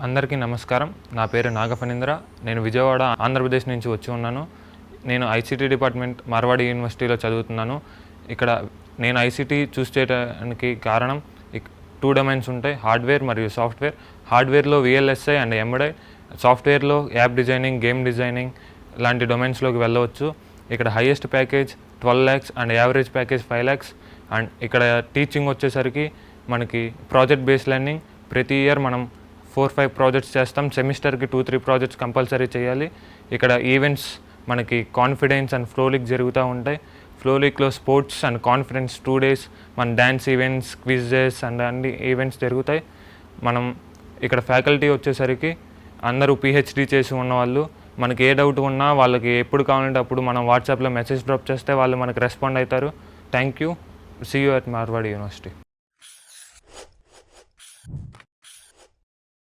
అందరికీ నమస్కారం. నా పేరు నాగఫణీంద్ర. నేను విజయవాడ ఆంధ్రప్రదేశ్ నుంచి వచ్చి ఉన్నాను. నేను ఐసీటీ డిపార్ట్మెంట్ మార్వాడి యూనివర్సిటీలో చదువుతున్నాను. ఇక్కడ నేను ఐసీటీ చూస్ చేయడానికి కారణం 2 డొమైన్స్ ఉంటాయి, హార్డ్వేర్ మరియు సాఫ్ట్వేర్. హార్డ్వేర్లో VLSI అండ్ ఎంబెడెడ్, సాఫ్ట్వేర్లో యాప్ డిజైనింగ్, గేమ్ డిజైనింగ్ లాంటి డొమైన్స్లోకి వెళ్ళవచ్చు. ఇక్కడ highest package 12 lakhs and average package 5 lakhs. And ఇక్కడ టీచింగ్ వచ్చేసరికి మనకి ప్రాజెక్ట్ బేస్డ్ లెర్నింగ్. ప్రతి ఇయర్ మనం 4-5 ప్రాజెక్ట్స్ చేస్తాం. సెమిస్టర్కి 2-3 ప్రాజెక్ట్స్ కంపల్సరీ చేయాలి. ఇక్కడ ఈవెంట్స్ మనకి కాన్ఫిడెన్స్ అండ్ ఫ్లోలిక్ జరుగుతూ ఉంటాయి. ఫ్లోలిక్లో స్పోర్ట్స్ అండ్ కాన్ఫిడెన్స్ 2 days మన డ్యాన్స్ ఈవెంట్స్, క్విజెస్ అండ్ అన్ని ఈవెంట్స్ జరుగుతాయి. మనం ఇక్కడ ఫ్యాకల్టీ వచ్చేసరికి అందరూ PhD చేసి ఉన్నవాళ్ళు. మనకి ఏ డౌట్ ఉన్నా వాళ్ళకి ఎప్పుడు కావాలంటే అప్పుడు మనం వాట్సాప్లో మెసేజ్ డ్రాప్ చేస్తే వాళ్ళు మనకు రెస్పాండ్ అవుతారు. Thank you. See you at Marwadi university.